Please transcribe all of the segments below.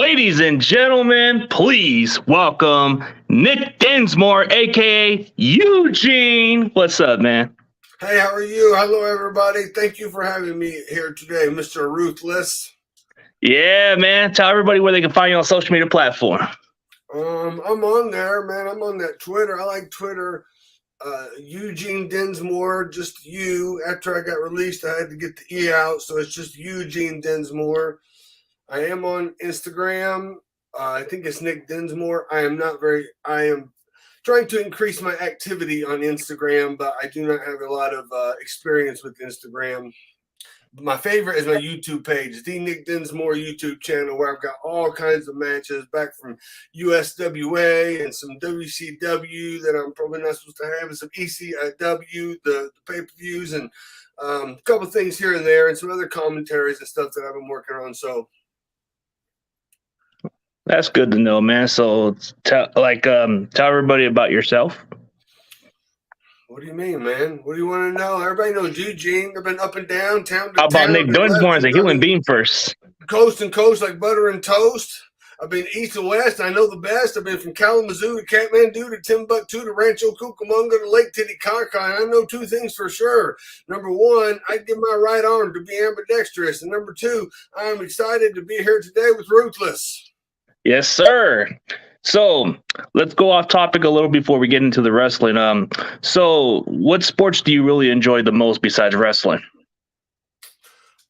Ladies and gentlemen, please welcome Nick Dinsmore, aka Eugene. What's up, man? Hey, how are you? Hello, everybody. Thank you for having me here today, Mr. Ruthless. Yeah, man. Tell everybody where they can find you on social media platform. I'm on there, man. I'm on that Twitter. I like Twitter. Eugene Dinsmore, just you. After I got released, I had to get the E out, so it's just Eugene Dinsmore. I am on Instagram. I think it's Nick Dinsmore. I am trying to increase my activity on Instagram, but I do not have a lot of experience with Instagram. My favorite is my YouTube page, the Nick Dinsmore YouTube channel, where I've got all kinds of matches back from USWA and some WCW that I'm probably not supposed to have, and some ECW, the pay-per-views, and a couple things here and there, and some other commentaries and stuff that I've been working on. So that's good to know, man. So tell everybody about yourself. what do you mean, man? What do you want to know? Everybody knows Eugene. I've been up and down, town to How about town. Nick Dinsmore as a human being first? Coast and coast like butter and toast. I've been east and west. I know the best. I've been from Kalamazoo to Kathmandu to Timbuktu to Rancho Cucamonga to Lake Titicaca. And I know two things for sure. Number one, I give my right arm to be ambidextrous. And number two, I'm excited to be here today with Ruthless. Yes, sir. So let's go off topic a little before we get into the wrestling. So what sports do you really enjoy the most besides wrestling?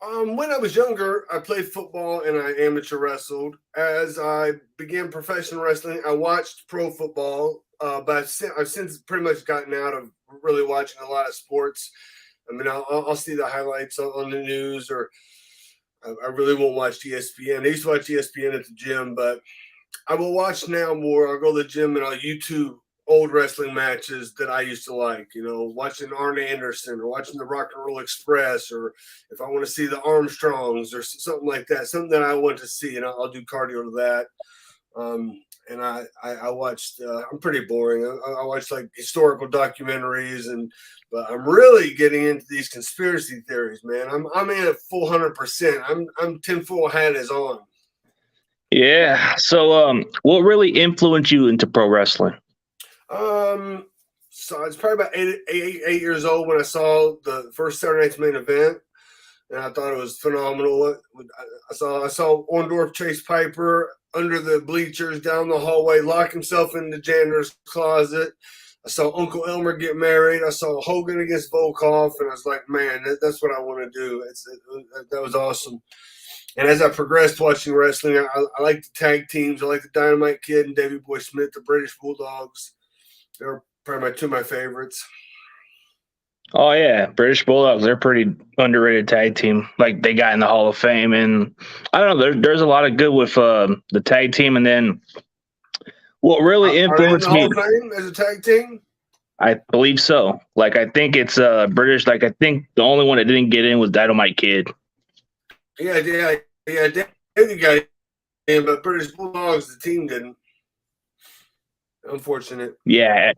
When I was younger, I played football and I amateur wrestled. As I began professional wrestling, I watched pro football, but I've since pretty much gotten out of really watching a lot of sports. I mean, I'll see the highlights on the news, or I really won't watch ESPN. I used to watch ESPN at the gym, but I will watch now more. I'll go to the gym and I'll YouTube old wrestling matches that I used to like, watching Arn Anderson or watching the Rock and Roll Express, or if I want to see the Armstrongs or something like that, something that I want to see, and I'll do cardio to that. And I watched, I'm pretty boring. I watched like historical documentaries, but I'm really getting into these conspiracy theories, man. I'm in it full 100%. I'm tinfoil hat is on. Yeah. So, what really influenced you into pro wrestling? So I was probably about eight years old when I saw the first Saturday Night's Main Event, and I thought it was phenomenal. I saw Orndorff chase Piper under the bleachers down the hallway, lock himself in the janitor's closet. I saw Uncle Elmer get married. I saw Hogan against Volkov, and I was like, man, that's what I want to do. That was awesome. And as I progressed watching wrestling, I like the tag teams. I like the Dynamite Kid and Davey Boy Smith, the British Bulldogs. They're probably two of my favorites. Oh yeah, British Bulldogs. They're pretty underrated tag team. Like, they got in the Hall of Fame, and I don't know. There's a lot of good with the tag team. And then what really influenced me? Hall of Fame as a tag team? I believe so. Like, I think it's British. Like, I think the only one that didn't get in was Dynamite Kid. Yeah. Davey got in, but British Bulldogs, the team didn't. Unfortunate. Yeah.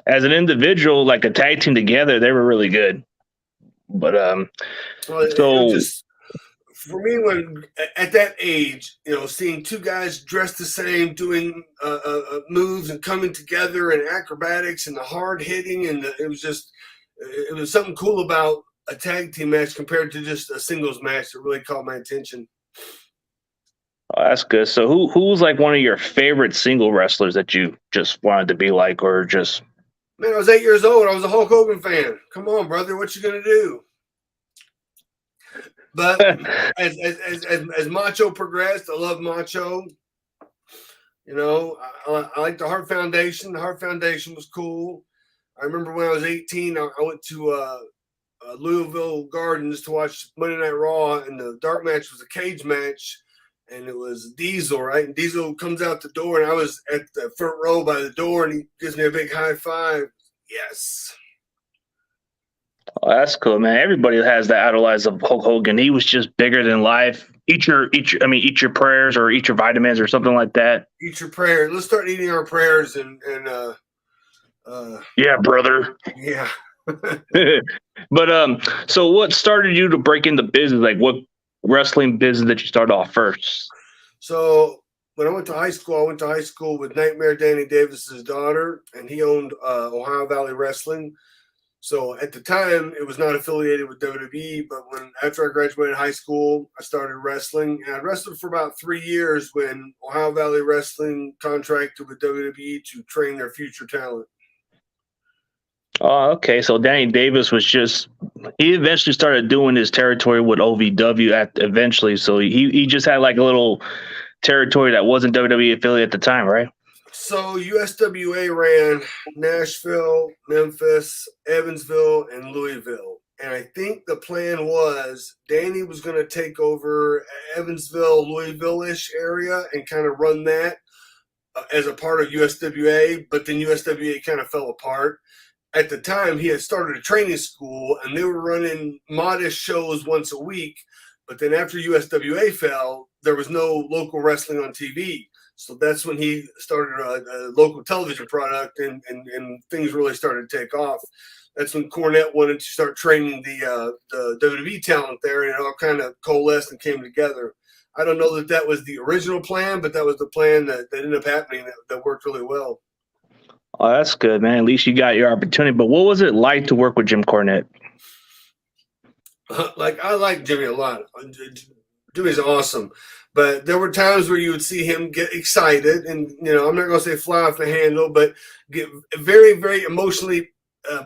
As an individual, like a tag team together, they were really good. But for me, when at that age, seeing two guys dressed the same, doing moves and coming together and acrobatics and the hard hitting, and it was something cool about a tag team match compared to just a singles match that really caught my attention. Oh, that's good. So who's like one of your favorite single wrestlers that you just wanted to be like, or just? Man, I was 8 years old. I was a Hulk Hogan fan. Come on, brother. What you gonna do? But as Macho progressed, I love Macho. I like the Hart Foundation. The Hart Foundation was cool. I remember when I was 18, I went to Louisville Gardens to watch Monday Night Raw, and the dark match was a cage match. And it was Diesel, right? And Diesel comes out the door, and I was at the front row by the door, and he gives me a big high five. Yes. Oh, that's cool, man. Everybody has the idolize of Hulk Hogan. He was just bigger than life. Eat your prayers, or eat your vitamins, or something like that. Eat your prayers. Let's start eating our prayers and yeah, brother. Yeah. But so what started you to break into business? Like, what wrestling business that you started off first? So when I went to high school with Nightmare Danny Davis's daughter, and he owned Ohio Valley Wrestling. So at the time, it was not affiliated with WWE, but after I graduated high school, I started wrestling, and I wrestled for about 3 years when Ohio Valley Wrestling contracted with WWE to train their future talent. Oh, okay. So Danny Davis he eventually started doing his territory with OVW eventually. So he just had like a little territory that wasn't WWE affiliate at the time, right? So USWA ran Nashville, Memphis, Evansville, and Louisville. And I think the plan was Danny was going to take over Evansville, Louisville-ish area and kind of run that as a part of USWA, but then USWA kind of fell apart. At the time, he had started a training school, and they were running modest shows once a week. But then after USWA fell, there was no local wrestling on TV. So that's when he started a local television product, and things really started to take off. That's when Cornette wanted to start training the WWE talent there, and it all kind of coalesced and came together. I don't know that was the original plan, but that was the plan that ended up happening that worked really well. Oh, that's good, man. At least you got your opportunity. But what was it like to work with Jim Cornette? I like Jimmy a lot. Jimmy's awesome. But there were times where you would see him get excited and, I'm not going to say fly off the handle, but get very, very emotionally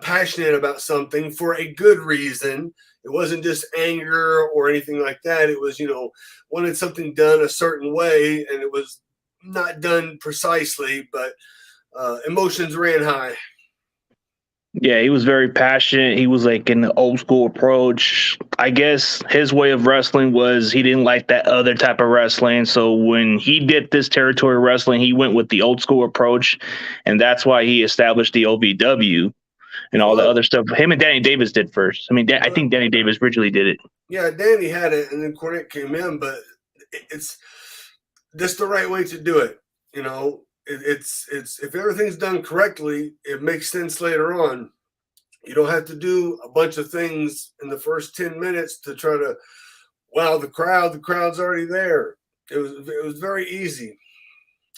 passionate about something for a good reason. It wasn't just anger or anything like that. It was, wanted something done a certain way, and it was not done precisely, but emotions ran high. Yeah, he was very passionate. He was like in the old school approach. I guess his way of wrestling was he didn't like that other type of wrestling. So when he did this territory wrestling, he went with the old school approach. And that's why he established the OVW and all the other stuff. Him and Danny Davis did first. I mean, I think Danny Davis originally did it. Yeah, Danny had it, and then Cornette came in, but it's just the right way to do it. It's if everything's done correctly, it makes sense later on. You don't have to do a bunch of things in the first 10 minutes to try to wow the crowd. The crowd's already there. It was very easy.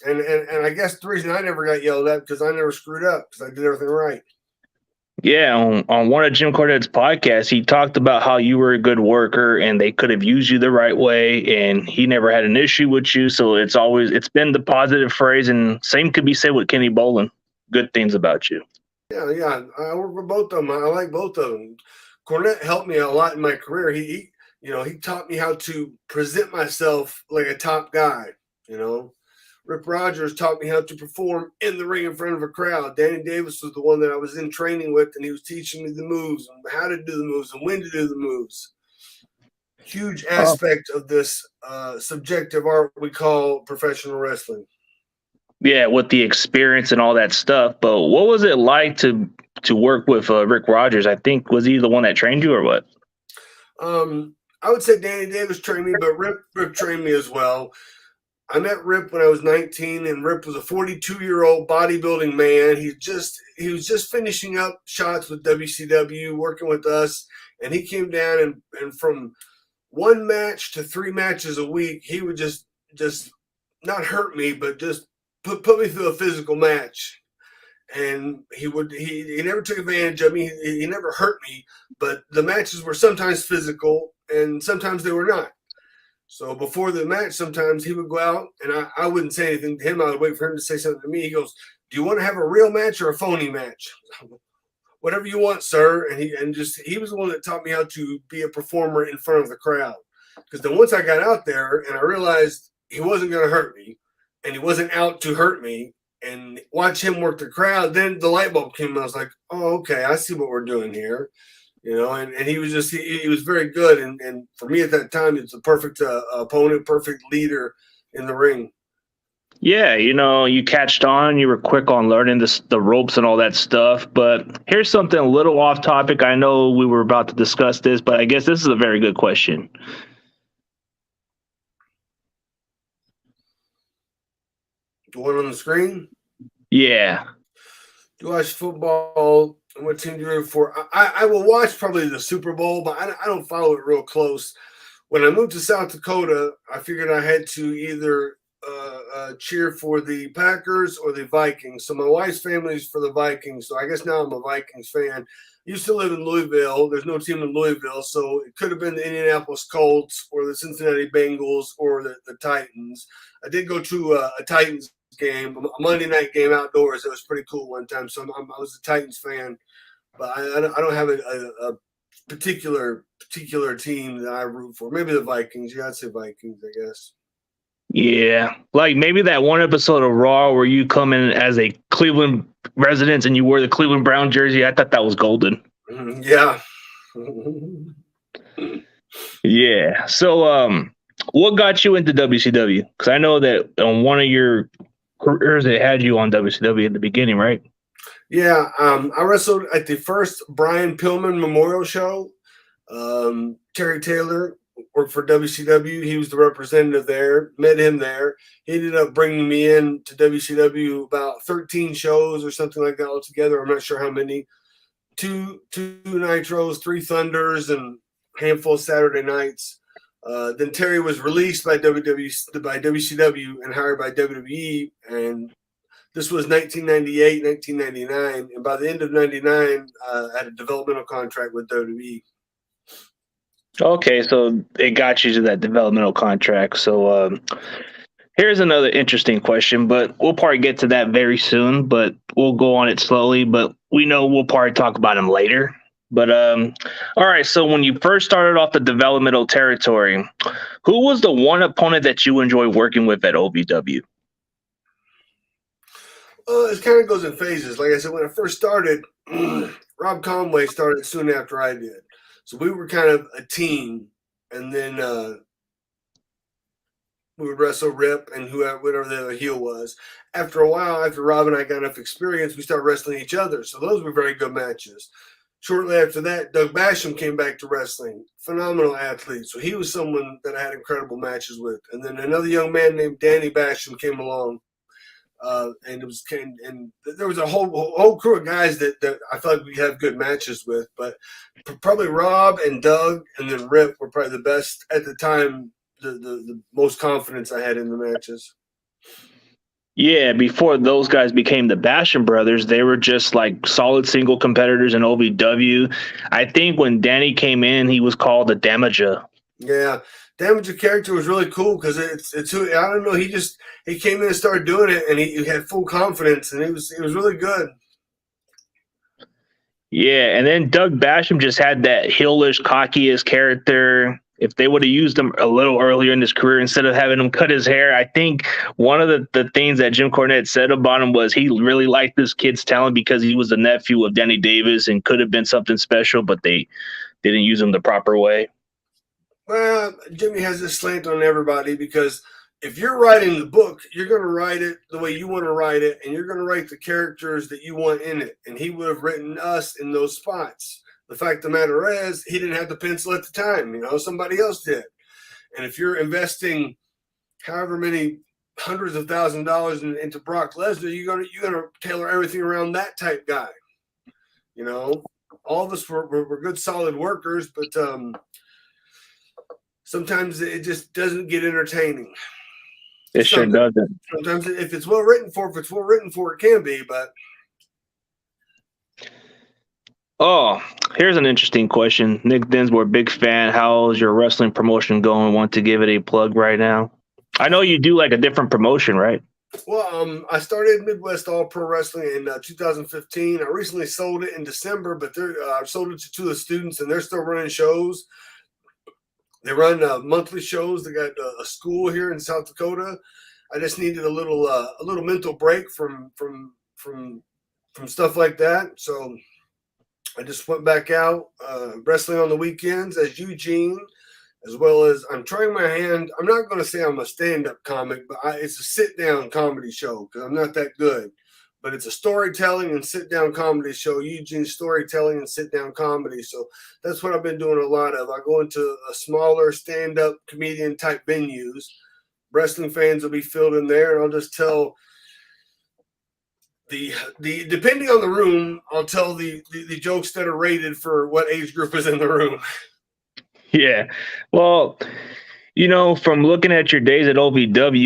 And I guess the reason I never got yelled at because I never screwed up because I did everything right. Yeah, on one of Jim Cornette's podcasts, he talked about how you were a good worker and they could have used you the right way, and he never had an issue with you. So it's been the positive phrase, and same could be said with Kenny Bolin. Good things about you. Yeah. I work with both of them. I like both of them. Cornette helped me a lot in my career. He taught me how to present myself like a top guy. Rip Rogers taught me how to perform in the ring in front of a crowd. Danny Davis was the one that I was in training with, and he was teaching me the moves and how to do the moves and when to do the moves. Huge aspect of this subjective art we call professional wrestling. Yeah, with the experience and all that stuff. But what was it like to work with Rick Rogers? I think, was he the one that trained you or what? I would say Danny Davis trained me, but Rip trained me as well. I met Rip when I was 19, and Rip was a 42-year-old bodybuilding man. He was just finishing up shots with WCW, working with us, and he came down and from one match to 3 matches a week, he would just not hurt me, but just put me through a physical match. And he never took advantage of me. He never hurt me, but the matches were sometimes physical and sometimes they were not. So before the match, sometimes he would go out and I wouldn't say anything to him. I would wait for him to say something to me. He goes, "Do you want to have a real match or a phony match?" "Whatever you want, sir." And he was the one that taught me how to be a performer in front of the crowd. Because then once I got out there and I realized he wasn't going to hurt me and he wasn't out to hurt me, and watch him work the crowd, then the light bulb came and I was like, "Oh, okay, I see what we're doing here." And he was he was very good. And for me at that time, it's a perfect opponent, perfect leader in the ring. Yeah, you catched on. You were quick on learning the ropes and all that stuff. But here's something a little off topic. I know we were about to discuss this, but I guess this is a very good question. The one on the screen? Yeah. Do I watch football? What team do you root for? I will watch probably the Super Bowl, but I don't follow it real close. when I moved to South Dakota, I figured I had to either cheer for the Packers or the Vikings. So my wife's family is for the Vikings. So I guess now I'm a Vikings fan. Used to live in Louisville. There's no team in Louisville, so it could have been the Indianapolis Colts or the Cincinnati Bengals or the Titans. I did go to a Titans game, a Monday night game outdoors. It was pretty cool one time. So I was a Titans fan, but I don't have a particular team that I root for. Maybe the Vikings. Yeah, I'd say Vikings, I guess. Yeah, like maybe that one episode of Raw where you come in as a Cleveland resident and you wear the Cleveland Brown jersey. I thought that was golden. Yeah. Yeah. So, what got you into WCW? Because I know that on one of your careers, they had you on WCW in the beginning, right? Yeah. I wrestled at the first Brian Pillman Memorial Show. Terry Taylor worked for WCW. He was the representative there. Met him there. He ended up bringing me in to WCW about 13 shows or something like that altogether. I'm not sure how many. Two Nitros, 3 Thunders, and a handful of Saturday nights. Then Terry was released by WCW and hired by WWE, and this was 1998, 1999, and by the end of '99, I had a developmental contract with WWE. Okay, so it got you to that developmental contract. So, here's another interesting question, but we'll probably get to that very soon, but we'll go on it slowly, but we know we'll probably talk about him later. But all right, so when you first started off the developmental territory, who was the one opponent that you enjoy working with at OVW? It kind of goes in phases. Like I said, when I first started, Rob Conway started soon after I did. So we were kind of a team, and then we would wrestle Rip and whatever the other heel was. After a while, after Rob and I got enough experience, we started wrestling each other. So those were very good matches. Shortly after that, Doug Basham came back to wrestling. Phenomenal athlete. So he was someone that I had incredible matches with. And then another young man named Danny Basham came along. And there was a whole crew of guys that I felt like we have good matches with. But probably Rob and Doug and then Rip were probably the best at the time, the most confidence I had in the matches. Yeah, before those guys became the Basham brothers, they were just like solid single competitors in OVW. I think when Danny came in, he was called the Damager. Yeah, Damager character was really cool because it's who I don't know. He came in and started doing it, and he had full confidence, and it was really good. Yeah, and then Doug Basham just had that heelish, cockiest character. If they would have used him a little earlier in his career instead of having him cut his hair, I think one of the things that Jim Cornette said about him was he really liked this kid's talent because he was the nephew of Danny Davis and could have been something special, but they didn't use him the proper way. Well, Jimmy has this slant on everybody because if you're writing the book, you're going to write it the way you want to write it, and you're going to write the characters that you want in it. And he would have written us in those spots. The fact of the matter is, he didn't have the pencil at the time. Somebody else did. And if you're investing however many hundreds of thousands of dollars into Brock Lesnar, you're gonna tailor everything around that type guy. All of us were good, solid workers, but sometimes it just doesn't get entertaining. It sure doesn't. Sometimes if it's well written for, it can be, but. Oh, here's an interesting question. Nick Dinsmore, big fan. How's your wrestling promotion going? Want to give it a plug right now? I know you do like a different promotion, right? Well, I started Midwest All Pro Wrestling in 2015. I recently sold it in December, but I sold it to 2 of the students, and they're still running shows. They run monthly shows. They got a school here in South Dakota. I just needed a little mental break from stuff like that, so I just went back out wrestling on the weekends as Eugene, as well as I'm trying my hand. I'm not going to say I'm a stand-up comic, but it's a sit-down comedy show because I'm not that good. But it's a storytelling and sit-down comedy show, Eugene storytelling and sit-down comedy. So that's what I've been doing a lot of. I go into a smaller stand-up comedian-type venues. Wrestling fans will be filled in there, and I'll just tell the depending on the room, I'll tell the jokes that are rated for what age group is in the room. Yeah. Well, from looking at your days at OVW,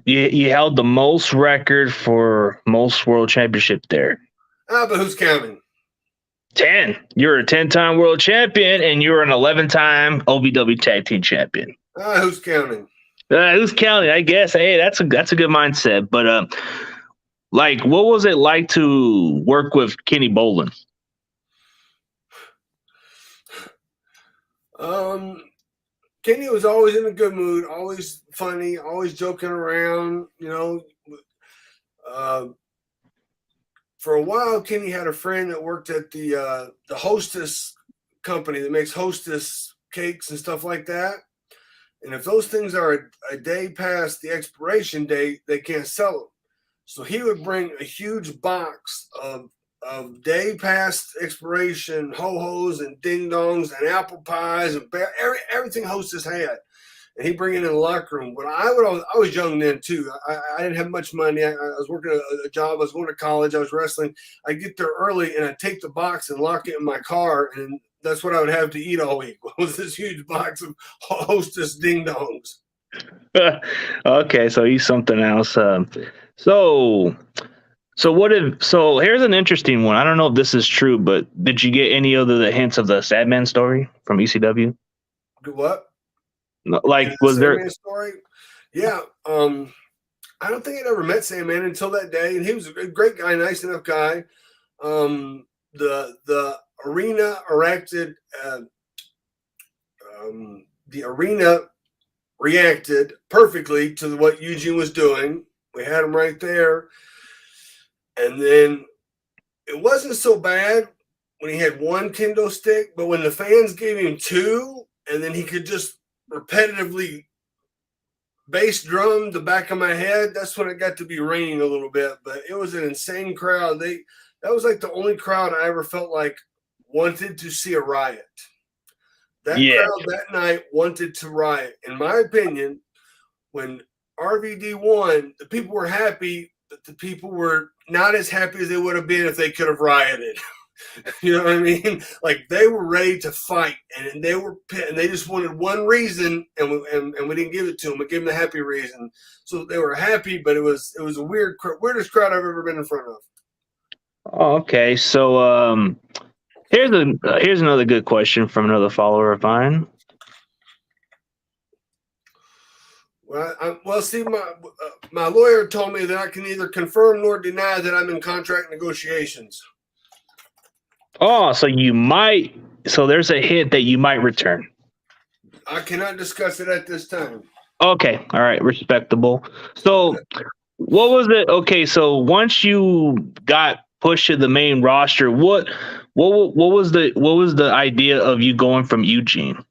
you held the most record for most world championship there. But who's counting? 10. You're a 10-time world champion, and you're an 11-time OVW tag team champion. Who's counting? Who's counting? I guess. Hey, that's a good mindset. But what was it like to work with Kenny Bolin? Kenny was always in a good mood, always funny, always joking around. For a while, Kenny had a friend that worked at the Hostess company that makes Hostess cakes and stuff like that. And if those things are a day past the expiration date, they can't sell them. So he would bring a huge box of day past expiration ho-hos and ding-dongs and apple pies and everything Hostess had. And he'd bring it in the locker room. But I was young then, too. I didn't have much money. I was working a job. I was going to college. I was wrestling. I'd get there early, and I'd take the box and lock it in my car, and that's what I would have to eat all week, was this huge box of Hostess ding-dongs. Okay, so he's something else. So here's an interesting one. I don't know if this is true, but did you get any other the hints of the Sadman story from ECW? What? Was there story? Yeah. I don't think I'd ever met Sandman until that day, and he was a great guy, nice enough guy. The arena erected. The arena reacted perfectly to what Eugene was doing. We had him right there, and then it wasn't so bad when he had one kendo stick, but when the fans gave him two, and then he could just repetitively bass drum the back of my head, that's when it got to be raining a little bit. But it was an insane crowd. That was like the only crowd I ever felt like wanted to see a riot. That crowd that night wanted to riot. In my opinion, when RVD won, the people were happy, but the people were not as happy as they would have been if they could have rioted. You know what I mean? Like, they were ready to fight, and they just wanted one reason, and we didn't give it to them. We gave them the happy reason, so they were happy. But it was a weirdest crowd I've ever been in front of. Oh, okay. So here's another good question from another follower of mine. Well, see, my lawyer told me that I can neither confirm nor deny that I'm in contract negotiations. Oh, so there's a hint that you might return. I cannot discuss it at this time. Okay. All right. Respectable. So what was it? Okay. So once you got pushed to the main roster, what was the idea of you going from Eugene?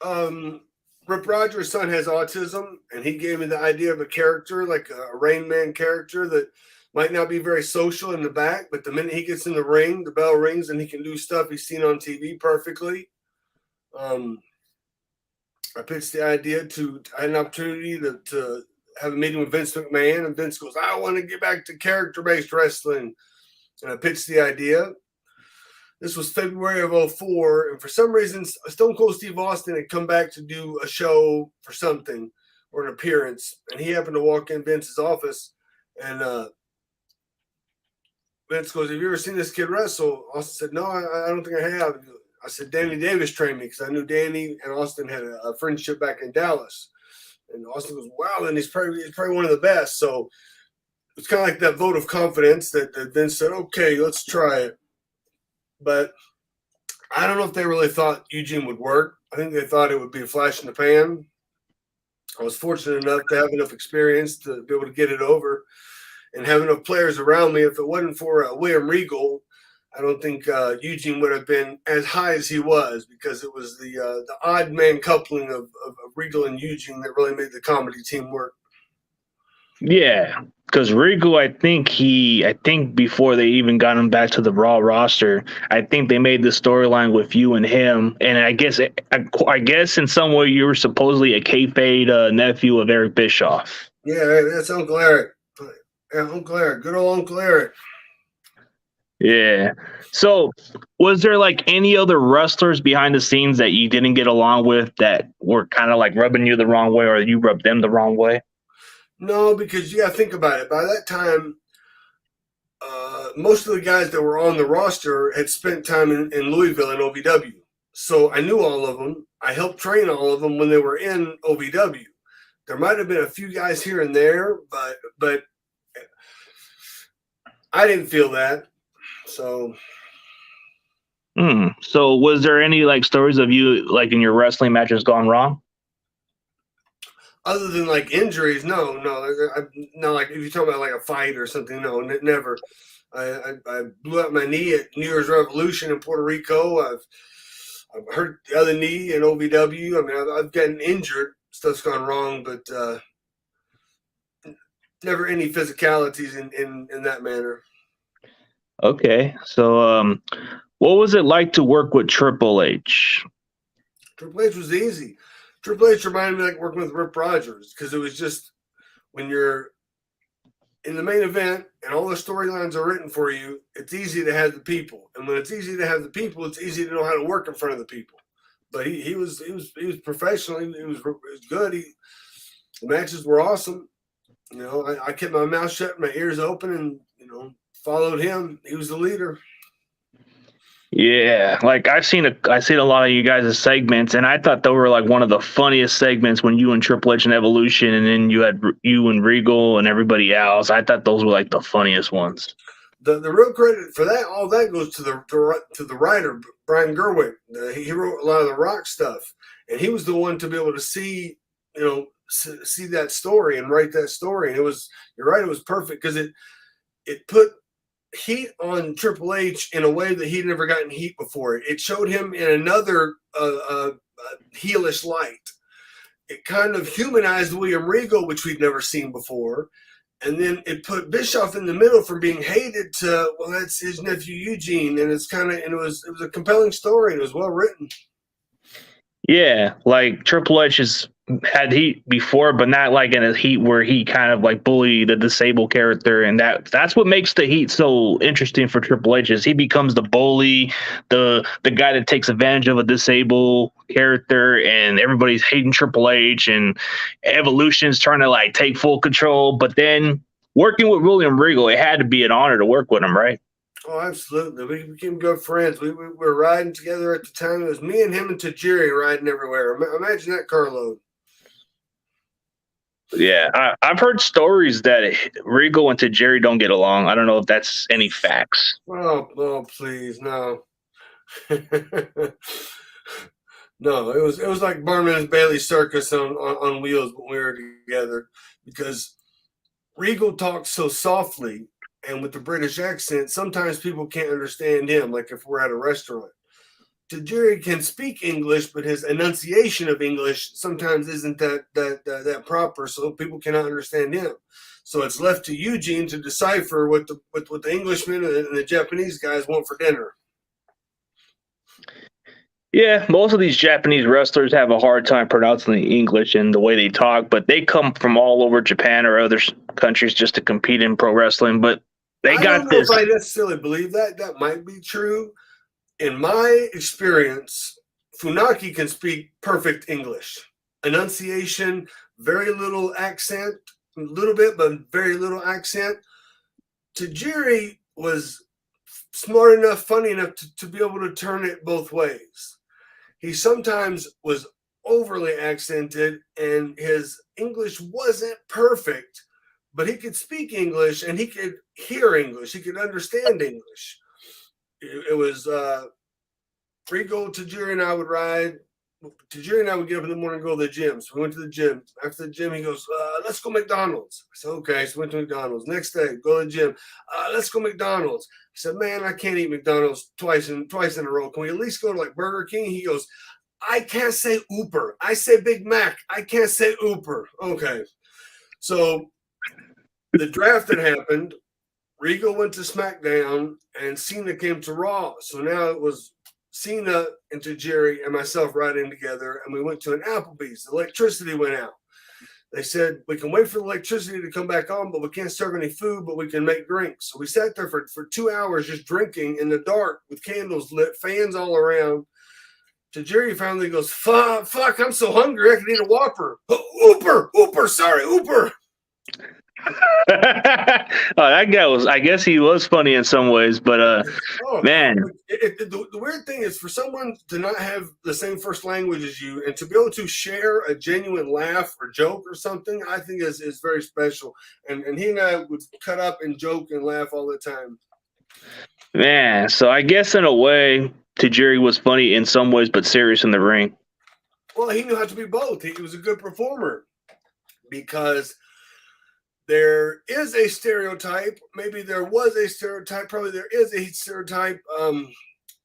Rip Rogers' son has autism, and he gave me the idea of a character, like a Rain Man character that might not be very social in the back, but the minute he gets in the ring, the bell rings, and he can do stuff he's seen on TV perfectly. I pitched the idea I had an opportunity to have a meeting with Vince McMahon, and Vince goes, I want to get back to character-based wrestling. And I pitched the idea. This was February of 2004, and for some reason, Stone Cold Steve Austin had come back to do a show for something or an appearance, and he happened to walk in Vince's office, and Vince goes, have you ever seen this kid wrestle? Austin said, no, I don't think I have. I said, Danny Davis trained me, because I knew Danny and Austin had a friendship back in Dallas. And Austin goes, wow, then he's probably one of the best. So it's kind of like that vote of confidence that Vince said, okay, let's try it. But I don't know if they really thought Eugene would work. I think they thought it would be a flash in the pan. I was fortunate enough to have enough experience to be able to get it over and have enough players around me. If it wasn't for William Regal, I don't think Eugene would have been as high as he was, because it was the odd man coupling of Regal and Eugene that really made the comedy team work. Yeah, because Regal, I think before they even got him back to the Raw roster, I think they made the storyline with you and him, and I guess in some way you were supposedly a kayfabe nephew of Eric Bischoff. Yeah, that's Uncle Eric. Yeah, Uncle Eric, good old Uncle Eric. Yeah. So, was there like any other wrestlers behind the scenes that you didn't get along with that were kind of like rubbing you the wrong way, or you rubbed them the wrong way? No, because you got to think about it. By that time, most of the guys that were on the roster had spent time in Louisville and OVW. So I knew all of them. I helped train all of them when they were in OVW. There might have been a few guys here and there, but I didn't feel that. So So, was there any like stories of you like in your wrestling matches gone wrong? other than like injuries, no, like if you're talking about like a fight or something, no, never. I blew out my knee at New Year's Revolution in Puerto Rico. I've hurt the other knee in OVW. I mean, I've gotten injured. Stuff's gone wrong, but never any physicalities in that manner. Okay. So, what was it like to work with Triple H? Triple H was easy. Triple H reminded me like working with Rip Rogers because it was just when you're in the main event and all the storylines are written for you, it's easy to have the people. And when it's easy to have the people, it's easy to know how to work in front of the people. But he was professional. He was good. The matches were awesome. You know, I kept my mouth shut, my ears open, and followed him. He was the leader. Yeah, like I seen a lot of you guys' segments, and I thought they were like one of the funniest segments when you and Triple H and Evolution, and then you had you and Regal and everybody else. I thought those were like the funniest ones. The real credit for that, all that goes to the writer Brian Gerwig. He wrote a lot of the Rock stuff, and he was the one to be able to see see that story and write that story. And you're right, it was perfect because it put heat on Triple H in a way that he'd never gotten heat before. It showed him in another heelish light. It kind of humanized William Regal, which we'd never seen before. And then it put Bischoff in the middle from being hated to, well, that's his nephew Eugene. And it was a compelling story. It was well written. Yeah, like Triple H has had heat before, but not like in a heat where he kind of like bullied the disabled character, and that's what makes the heat so interesting for Triple H is he becomes the bully, the guy that takes advantage of a disabled character, and everybody's hating Triple H, and Evolution's trying to like take full control, but then working with William Regal, it had to be an honor to work with him, right? Oh, absolutely. We became good friends. We were riding together at the time. It was me and him and Tajiri riding everywhere. Imagine that carload. Yeah, I've heard stories that Regal and Tajiri don't get along. I don't know if that's any facts. Oh, please, no. No, it was like Barnum and Bailey Circus on wheels when we were together because Regal talks so softly and with the British accent, sometimes people can't understand him, like if we're at a restaurant. Tajiri can speak English, but his enunciation of English sometimes isn't that proper, so people cannot understand him. So it's left to Eugene to decipher what the Englishmen and the Japanese guys want for dinner. Yeah, most of these Japanese wrestlers have a hard time pronouncing the English and the way they talk, but they come from all over Japan or other countries just to compete in pro wrestling. But they I don't got know this. if I necessarily believe that. That might be true. In my experience, Funaki can speak perfect English. Enunciation, very little accent, a little bit, but very little accent. Tajiri was smart enough, funny enough to be able to turn it both ways. He sometimes was overly accented and his English wasn't perfect, but he could speak English and he could hear English. He could understand English. It was Regal, Tajiri, and I would ride. Tajiri and I would get up in the morning and go to the gym. So we went to the gym. After the gym, he goes, let's go McDonald's. I said, okay. So we went to McDonald's. Next day, go to the gym. Let's go McDonald's. I said, man, I can't eat McDonald's twice in a row. Can we at least go to like Burger King? He goes, I can't say Ooper. I say Big Mac. I can't say Ooper. Okay. So the draft that happened, Regal went to SmackDown and Cena came to Raw. So now it was Cena and Tajiri and myself riding together, and we went to an Applebee's. The electricity went out. They said, we can wait for the electricity to come back on, but we can't serve any food, but we can make drinks. So we sat there for 2 hours just drinking in the dark with candles lit, fans all around. To Jerry finally goes, fuck, I'm so hungry, I can eat a Whopper. Ooper, sorry, Ooper. That guy was, I guess he was funny in some ways, but man. The weird thing is for someone to not have the same first language as you and to be able to share a genuine laugh or joke or something, I think is very special. And he and I would cut up and joke and laugh all the time. Man, so I guess in a way, Tajiri was funny in some ways, but serious in the ring. Well, he knew how to be both. He was a good performer because there is a stereotype. Maybe there was a stereotype. Probably there is a stereotype.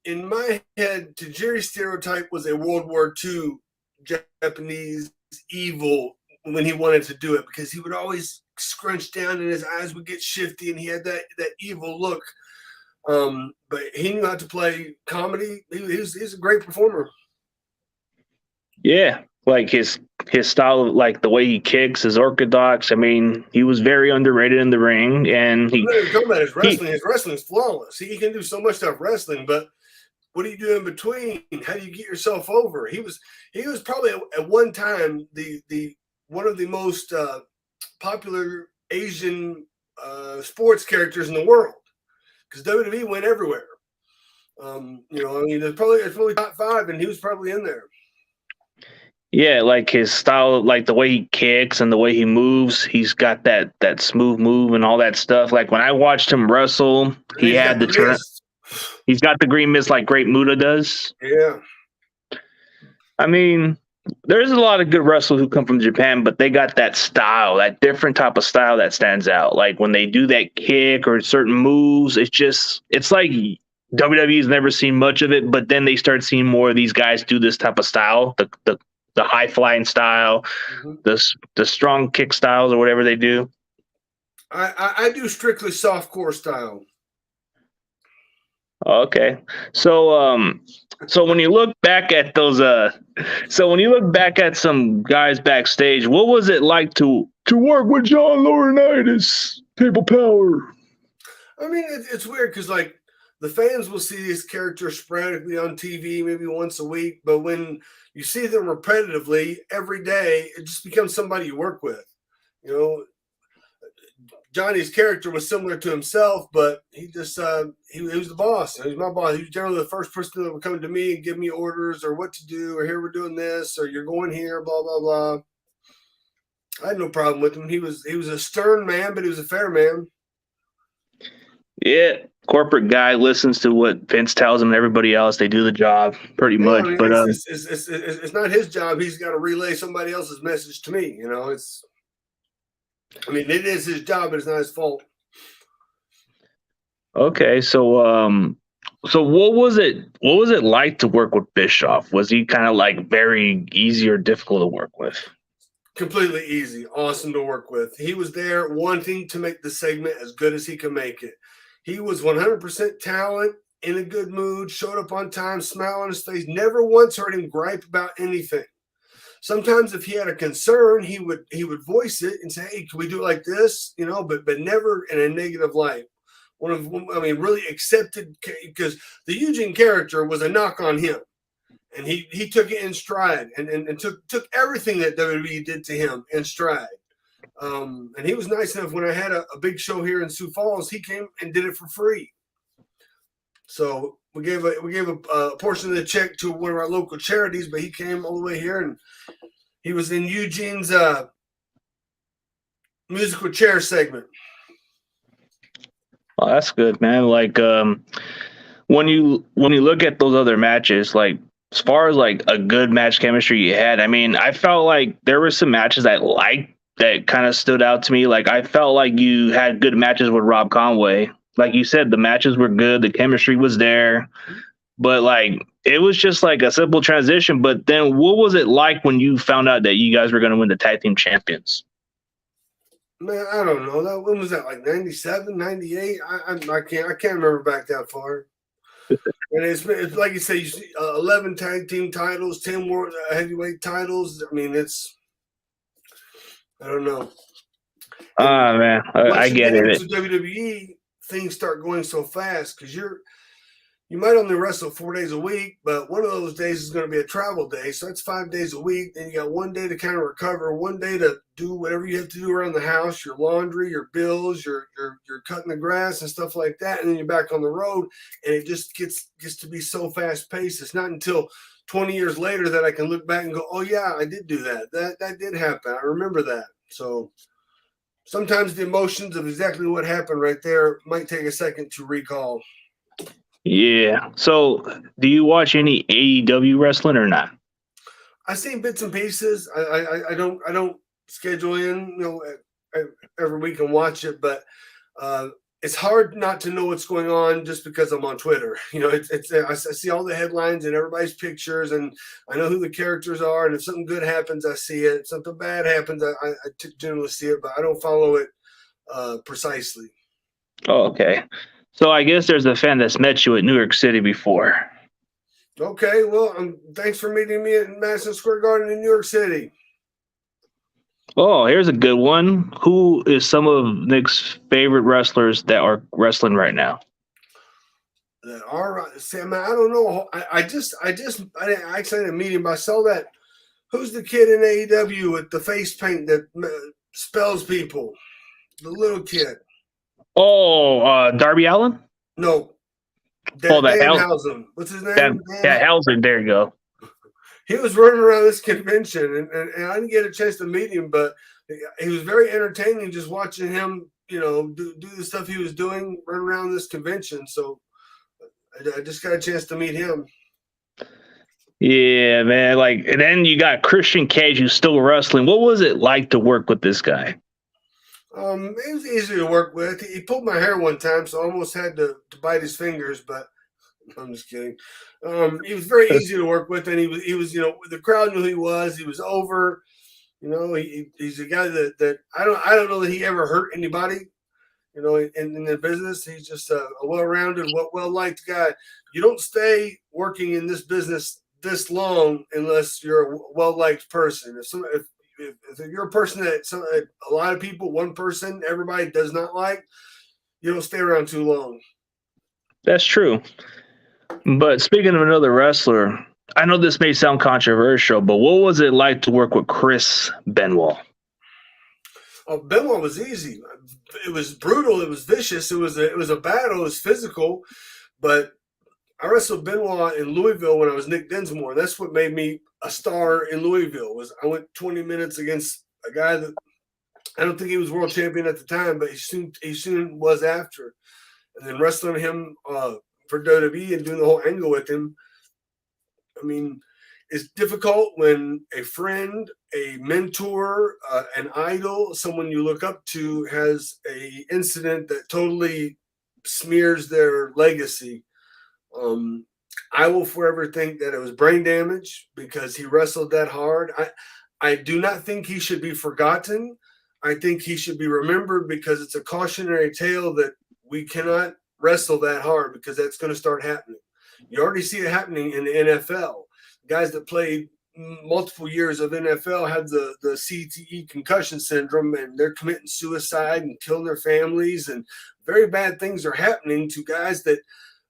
In my head, Tajiri's stereotype was a World War II Japanese evil when he wanted to do it because he would always scrunch down and his eyes would get shifty and he had that evil look. But he knew how to play comedy. He's a great performer. Yeah, like his style, like the way he kicks is orthodox. I mean, he was very underrated in the ring, and you're talking about his wrestling. His wrestling is flawless. He can do so much stuff wrestling, but what do you do in between? How do you get yourself over? He was probably at one time the one of the most popular Asian sports characters in the world because WWE went everywhere. I mean, it's probably top 5, and he was probably in there. Yeah, like his style, like the way he kicks and the way he moves, he's got that smooth move and all that stuff. Like when I watched him wrestle, he had the turn. He's got the green mist like Great Muta does. Yeah. I mean, there's a lot of good wrestlers who come from Japan, but they got that style, that different type of style that stands out. Like when they do that kick or certain moves, it's like WWE's never seen much of it, but then they start seeing more of these guys do this type of style, the high flying style, the strong kick styles or whatever they do. I do strictly softcore style. Okay, so when you look back at those, when you look back at some guys backstage, what was it like to work with John Laurinaitis, People Power? I mean, it's weird because like the fans will see these characters sporadically on TV, maybe once a week, but when you see them repetitively every day, it just becomes somebody you work with. Johnny's character was similar to himself, but he just he was the boss. He was my boss. He was generally the first person that would come to me and give me orders or what to do, or here we're doing this, or you're going here, blah blah blah. I had no problem with him. He was a stern man, but he was a fair man. Yeah, corporate guy listens to what Vince tells him and everybody else. They do the job pretty much. I mean, but it's not his job. He's got to relay somebody else's message to me. It is his job, but it's not his fault. Okay, so what was it like to work with Bischoff? Was he kind of like very easy or difficult to work with? Completely easy, awesome to work with. He was there wanting to make the segment as good as he could make it. He was 100% talent, in a good mood, showed up on time, smile on his face. Never once heard him gripe about anything. Sometimes if he had a concern, he would voice it and say, "Hey, can we do it like this?" But never in a negative light. Really accepted, because the Eugene character was a knock on him, and he took it in stride and took everything that WWE did to him in stride. And he was nice enough when I had a big show here in Sioux Falls, he came and did it for free. So we gave a portion of the check to one of our local charities, but he came all the way here and he was in Eugene's musical chair segment. Oh, that's good, man. Like when you look at those other matches, like as far as like a good match chemistry you had, I mean, I felt like there were some matches that kind of stood out to me. Like I felt like you had good matches with Rob Conway. Like you said, the matches were good, the chemistry was there, but like it was just like a simple transition. But then what was it like when you found out that you guys were going to win the tag team champions? Man, I don't know. When was that? Like 97, 98? I can't remember back that far. And it's like you say, 11 tag team titles, 10 world heavyweight titles. I mean, it's I don't know. And Ah, man, once I you get get it. into WWE, things start going so fast because you might only wrestle 4 days a week, but one of those days is going to be a travel day. So that's 5 days a week. Then you got one day to kind of recover, one day to do whatever you have to do around the house, your laundry, your bills, your cutting the grass and stuff like that. And then you're back on the road, and it just gets to be so fast paced. It's not until 20 years later that I can look back and go, oh yeah, I did do that. That did happen. I remember that. So sometimes the emotions of exactly what happened right there might take a second to recall. Yeah. So, do you watch any AEW wrestling or not? I've seen bits and pieces. I don't schedule in every week and watch it, but it's hard not to know what's going on just because I'm on Twitter. I see all the headlines and everybody's pictures, and I know who the characters are. And if something good happens, I see it. If something bad happens, I generally see it, but I don't follow it precisely. Oh, okay. So I guess there's a fan that's met you at New York City before. Okay, well, thanks for meeting me at Madison Square Garden in New York City. Oh, here's a good one. Who is some of Nick's favorite wrestlers that are wrestling right now? Sam, I don't know. I didn't actually meet him. I saw that. Who's the kid in AEW with the face paint that spells people? The little kid. Oh, Darby Allin? No. Oh, that Danhausen. What's his name? yeah, Hauser. There you go. He was running around this convention, and I didn't get a chance to meet him, but he was very entertaining just watching him, do the stuff he was doing, run around this convention. So I just got a chance to meet him. Yeah, man. Like, and then you got Christian Cage who's still wrestling. What was it like to work with this guy? It was easy to work with. He pulled my hair one time, so I almost had to bite his fingers, but I'm just kidding. He was very easy to work with, and he was, the crowd knew who he was. He was over. He's a guy that I don't know that he ever hurt anybody. In the business, he's just a well-rounded, well-liked guy. You don't stay working in this business this long unless you're a well-liked person. If you're a person that a lot of people, one person, everybody does not like, you don't stay around too long. That's true. But speaking of another wrestler, I know this may sound controversial, but what was it like to work with Chris Benoit? Oh, Benoit was easy. It was brutal. It was vicious. It was a battle. It was physical. But I wrestled Benoit in Louisville when I was Nick Dinsmore. That's what made me a star in Louisville. Was I went 20 minutes against a guy that I don't think he was world champion at the time, but he soon was after. And then wrestling him for WWE and doing the whole angle with him. I mean, it's difficult when a friend, a mentor, an idol, someone you look up to has a incident that totally smears their legacy. I will forever think that it was brain damage because he wrestled that hard. I do not think he should be forgotten. I think he should be remembered because it's a cautionary tale that we cannot wrestle that hard because that's going to start happening. You already see it happening in the NFL. Guys that played multiple years of NFL have the CTE concussion syndrome, and they're committing suicide and killing their families, and very bad things are happening to guys that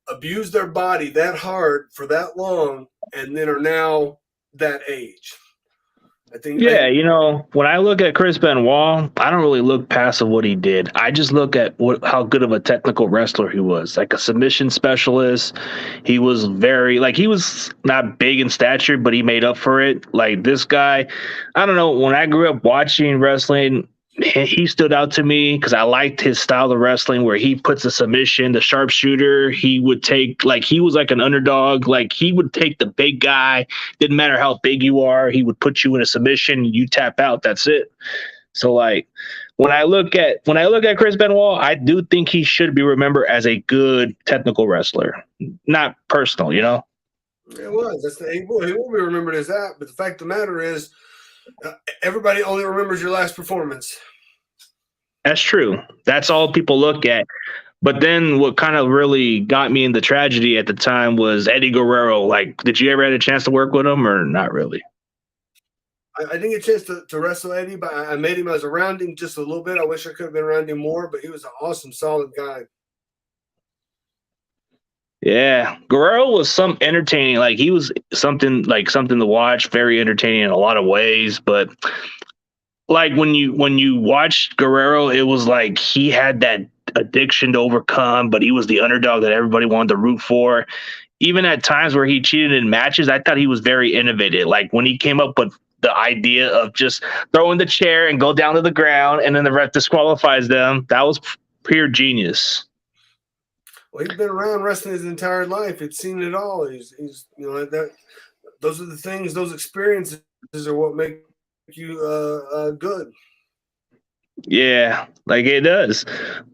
abuse their body that hard for that long and then are now that age. I think. Yeah, when I look at Chris Benoit, I don't really look past of what he did. I just look at how good of a technical wrestler he was, like a submission specialist. He was he was not big in stature, but he made up for it. Like this guy, I don't know. When I grew up watching wrestling, he stood out to me because I liked his style of wrestling where he puts a submission, the sharpshooter. He would take, he was like an underdog. Like he would take the big guy. Didn't matter how big you are. He would put you in a submission. You tap out. That's it. So when I look at Chris Benoit, I do think he should be remembered as a good technical wrestler, not personal, It was. He will be remembered as that. But the fact of the matter is, everybody only remembers your last performance. That's true. That's all people look at. But then what kind of really got me in the tragedy at the time was Eddie Guerrero. Like, did you ever have a chance to work with him or not really? I didn't get a chance to wrestle Eddie, but I made him. I was around him just a little bit. I wish I could have been around him more, but he was an awesome, solid guy. Yeah, Guerrero was some entertaining. Like he was something to watch. Very entertaining in a lot of ways. But like when you watched Guerrero, it was like he had that addiction to overcome, but he was the underdog that everybody wanted to root for. Even at times where he cheated in matches, I thought he was very innovative. Like when he came up with the idea of just throwing the chair and go down to the ground, and then the ref disqualifies them. That was pure genius. Well, he's been around wrestling his entire life. He's seen it all. He's that. Those are the things. Those experiences are what make you good. Yeah, like it does.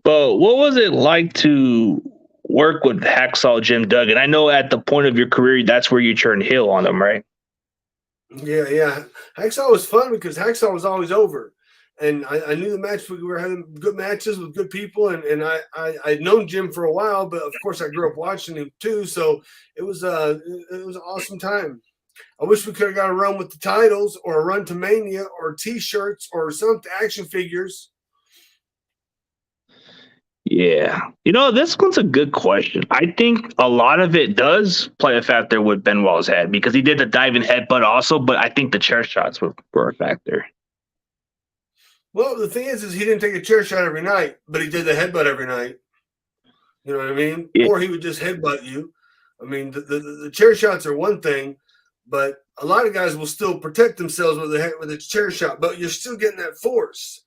But what was it like to work with Hacksaw Jim Duggan? I know at the point of your career, that's where you turned heel on him, right? Yeah. Hacksaw was fun because Hacksaw was always over. And I knew the match. We were having good matches with good people, and I'd known Jim for a while, but of course I grew up watching him too. So it was an awesome time. I wish we could have got a run with the titles, or a run to Mania, or T-shirts, or some action figures. Yeah. This one's a good question. I think a lot of it does play a factor with Benoit's head because he did the diving headbutt also, but I think the chair shots were a factor. Well, the thing is he didn't take a chair shot every night, but he did the headbutt every night. You know what I mean? Yeah. Or he would just headbutt you. I mean, the chair shots are one thing, but a lot of guys will still protect themselves with a chair shot, but you're still getting that force.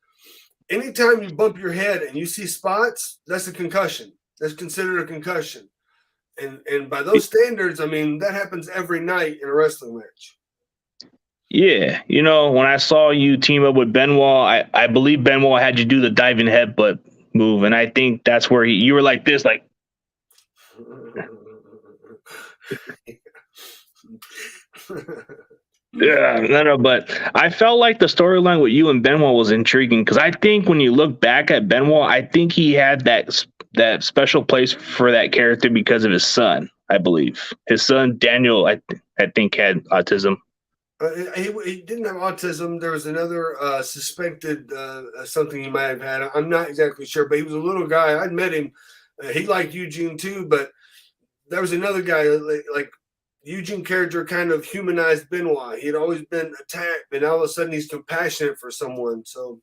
Anytime you bump your head and you see spots, that's a concussion. That's considered a concussion. And by those standards, I mean, that happens every night in a wrestling match. Yeah. When I saw you team up with Benoit, I believe Benoit had you do the diving headbutt move. And I think that's where you were like this, like. Yeah, no, but I felt like the storyline with you and Benoit was intriguing because I think when you look back at Benoit, I think he had that special place for that character because of his son. I believe his son Daniel, I think, had autism. He didn't have autism. There was another suspected something he might have had. I'm not exactly sure, but he was a little guy. I'd met him. He liked Eugene too, but there was another guy like Eugene character kind of humanized Benoit. He had always been attacked, and all of a sudden he's compassionate for someone. So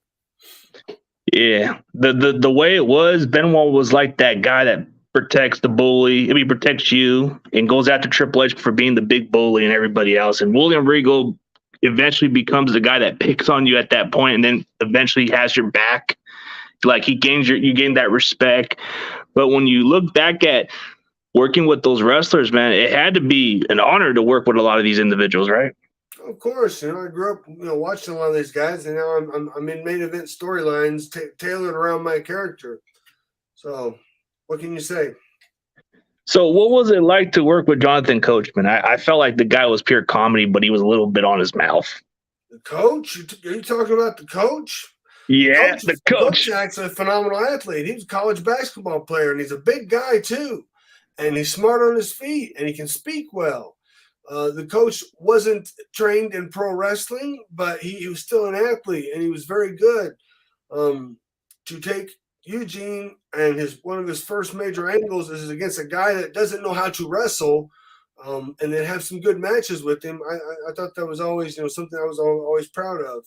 yeah, the way it was, Benoit was like that guy that protects the bully. I mean, protects you and goes after Triple H for being the big bully and everybody else. And William Regal eventually becomes the guy that picks on you at that point, and then eventually has your back. Like you gain that respect. But when you look back at working with those wrestlers, man, it had to be an honor to work with a lot of these individuals, right? Of course, I grew up, watching a lot of these guys, and now I'm in main event storylines tailored around my character. So, what can you say? So, what was it like to work with Jonathan Coachman? I felt like the guy was pure comedy, but he was a little bit on his mouth. The coach? Are you talking about the coach? Yeah, the coach. Coach is actually a phenomenal athlete. He was a college basketball player, and he's a big guy too. And he's smart on his feet, and he can speak well. The coach wasn't trained in pro wrestling, but he was still an athlete, and he was very good. To take Eugene and one of his first major angles is against a guy that doesn't know how to wrestle, and then have some good matches with him. I thought that was always something I was always proud of.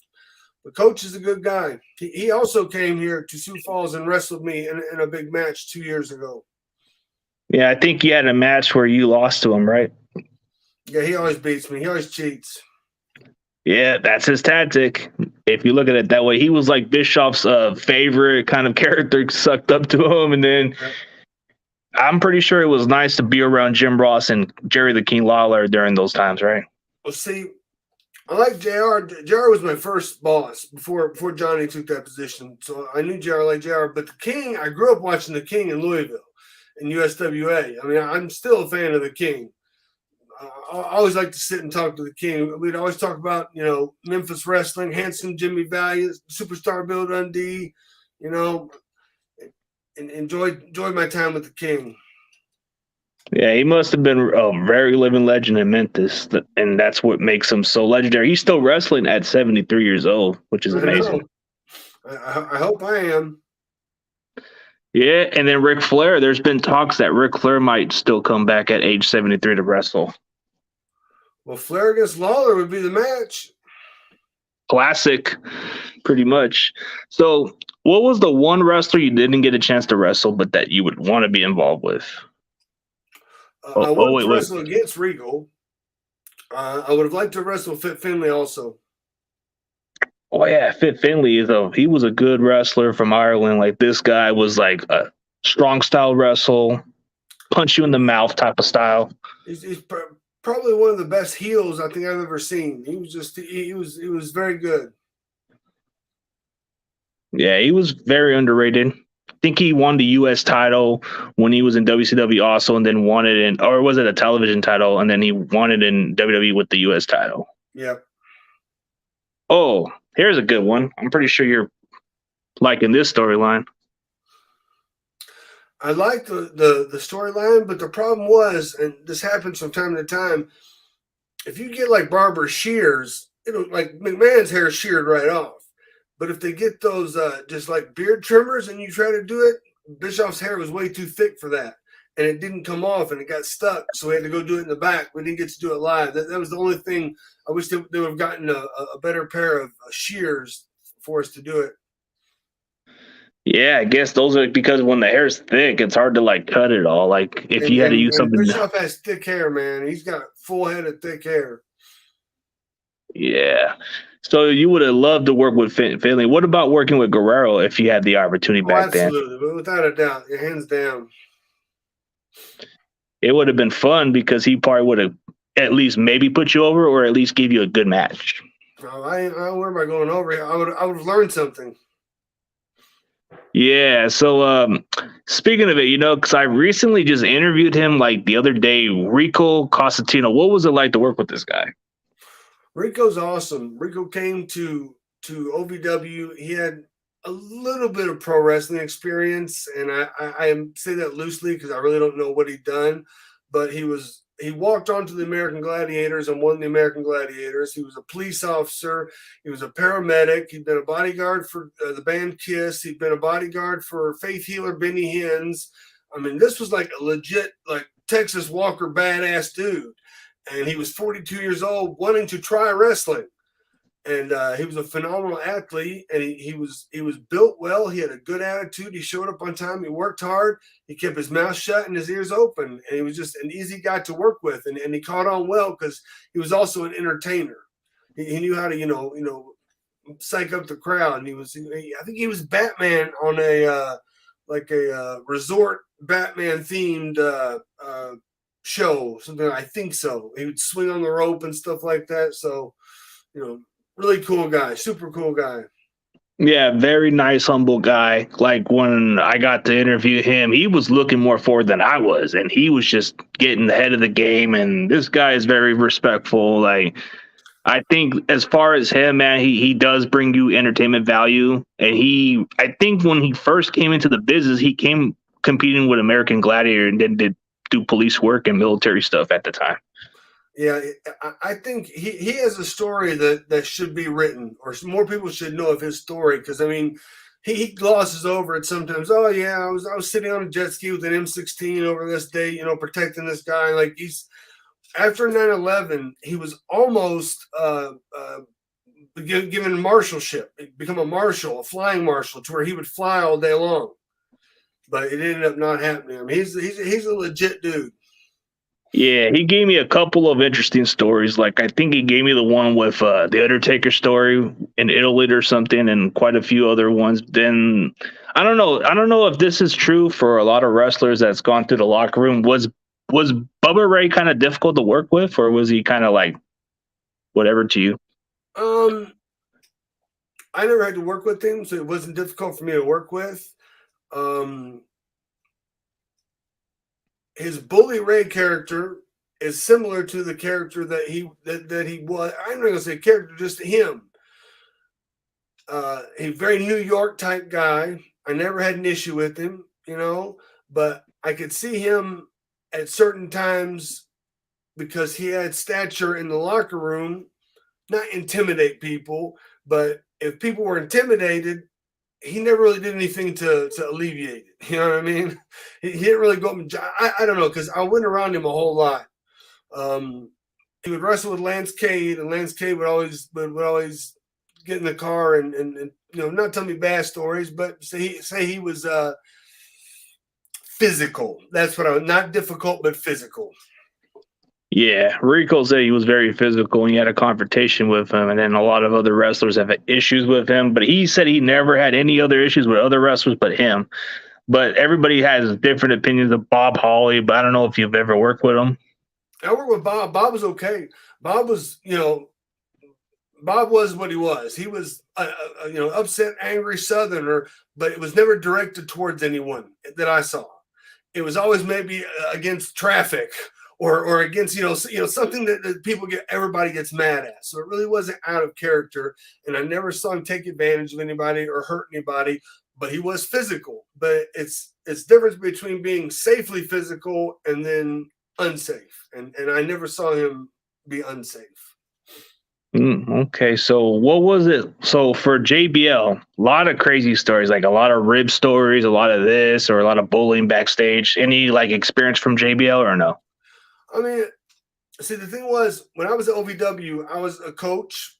The coach is a good guy. He also came here to Sioux Falls and wrestled me in a big match 2 years ago. Yeah, I think you had a match where you lost to him, right? Yeah, he always beats me. He always cheats. Yeah, that's his tactic. If you look at it that way, he was like Bischoff's favorite kind of character, sucked up to him. And then I'm pretty sure it was nice to be around Jim Ross and Jerry the King Lawler during those times, right? Well, see, I like JR. JR was my first boss before Johnny took that position. So I knew JR like JR. But the King, I grew up watching the King in Louisville in USWA. I mean, I'm still a fan of the King. I always like to sit and talk to the King. We'd always talk about, Memphis wrestling, Handsome Jimmy Valiant, Superstar Bill Dundee, and enjoy my time with the King. Yeah, he must have been a very living legend in Memphis, and that's what makes him so legendary. He's still wrestling at 73 years old, which is I know. amazing. I hope I am. Yeah, and then Ric Flair, there's been talks that Ric Flair might still come back at age 73 to wrestle. Well, Flair against Lawler would be the match. Classic, pretty much. So, what was the one wrestler you didn't get a chance to wrestle, but that you would want to be involved with? I Oh, wanted wait, to wait. wrestle against Regal. I would have liked to wrestle Fit Finlay also. Oh yeah, Fit Finlay he was a good wrestler from Ireland. Like this guy was like a strong style wrestle, punch you in the mouth type of style. He's probably one of the best heels I think I've ever seen. He was very good. Yeah, he was very underrated. I think he won the U.S. title when he was in WCW also, and then won it in, or was it a television title? And then he won it in WWE with the U.S. title. Yep. Oh, here's a good one. I'm pretty sure you're liking this storyline. I liked the storyline, but the problem was, and this happens from time to time, if you get like barber shears, it'll like McMahon's hair sheared right off. But if they get those just like beard trimmers and you try to do it, Bischoff's hair was way too thick for that. And it didn't come off and it got stuck. So we had to go do it in the back. We didn't get to do it live. That was the only thing. I wish they would have gotten a better pair of shears for us to do it. Yeah, I guess those are because when the hair's thick, it's hard to like cut it all. Like if And, you had to and, use and something. Bischoff has thick hair, man. He's got full head of thick hair. Yeah. So you would have loved to work with Finley. What about working with Guerrero if you had the opportunity Oh, back then? absolutely. But without a doubt, hands down. It would have been fun because he probably would have at least maybe put you over or at least give you a good match. I don't worry about going over here. I would have learned something. Yeah. So speaking of it, because I recently just interviewed him like the other day, Rico Costantino. What was it like to work with this guy? Rico's awesome. Rico came to OVW. He had a little bit of pro wrestling experience, and I say that loosely because I really don't know what he'd done, but he walked onto the American Gladiators and won the American Gladiators. He was a police officer. He was a paramedic. He'd been a bodyguard for the band Kiss. He'd been a bodyguard for Faith Healer Benny Hinn's. I mean, this was like a legit like Texas Walker badass dude. And he was 42 years old, wanting to try wrestling. And he was a phenomenal athlete, and he was built well. He had a good attitude. He showed up on time. He worked hard. He kept his mouth shut and his ears open, and he was just an easy guy to work with. And he caught on well because he was also an entertainer. He knew how to psych up the crowd. And I think he was Batman on a resort Batman themed show, something. I think so. He would swing on the rope and stuff like that. So, really cool guy, super cool guy. Yeah, very nice, humble guy. Like when I got to interview him, he was looking more forward than I was, and he was just getting ahead of the game. And this guy is very respectful. Like I think as far as him, man, he does bring you entertainment value. And I think when he first came into the business, he came competing with American Gladiator and then did do police work and military stuff at the time. Yeah, I think he has a story that should be written, or more people should know of his story. Because I mean, he glosses over it sometimes. Oh yeah, I was sitting on a jet ski with an M16 over this day, protecting this guy. Like he's after 9/11, he was almost given marshalship, become a marshal, a flying marshal, to where he would fly all day long. But it ended up not happening. I mean, he's a legit dude. Yeah, he gave me a couple of interesting stories. Like I think he gave me the one with the Undertaker story in Italy or something, and quite a few other ones. Then I don't know. I don't know if this is true for a lot of wrestlers that's gone through the locker room. Was Bubba Ray kind of difficult to work with, or was he kind of like whatever to you? I never had to work with him, so it wasn't difficult for me to work with. His Bully Ray character is similar to the character that he was. I'm not gonna say character, just him. A very New York type guy. I never had an issue with him, but I could see him at certain times, because he had stature in the locker room, not intimidate people, but if people were intimidated, he never really did anything to alleviate it. You know what I mean? He didn't really go up and I don't know, because I went around him a whole lot. He would wrestle with Lance Cade, and Lance Cade would always get in the car and not tell me bad stories, but say he was physical. That's what I was, not difficult, but physical. Yeah, Rico said he was very physical and he had a confrontation with him, and then a lot of other wrestlers have had issues with him, but he said he never had any other issues with other wrestlers but him. But everybody has different opinions of Bob Holly, but I don't know if you've ever worked with him. I worked with Bob. Bob was okay. Bob was, Bob was what he was. He was, upset, angry Southerner, but it was never directed towards anyone that I saw. It was always maybe against traffic or against, something that everybody gets mad at. So it really wasn't out of character. And I never saw him take advantage of anybody or hurt anybody, but he was physical. But it's difference between being safely physical and then unsafe. And I never saw him be unsafe. Okay, so what was it? So for JBL, a lot of crazy stories, like a lot of rib stories, a lot of this, or a lot of bullying backstage. Any experience from JBL or no? I mean, see, the thing was, when I was at OVW, I was a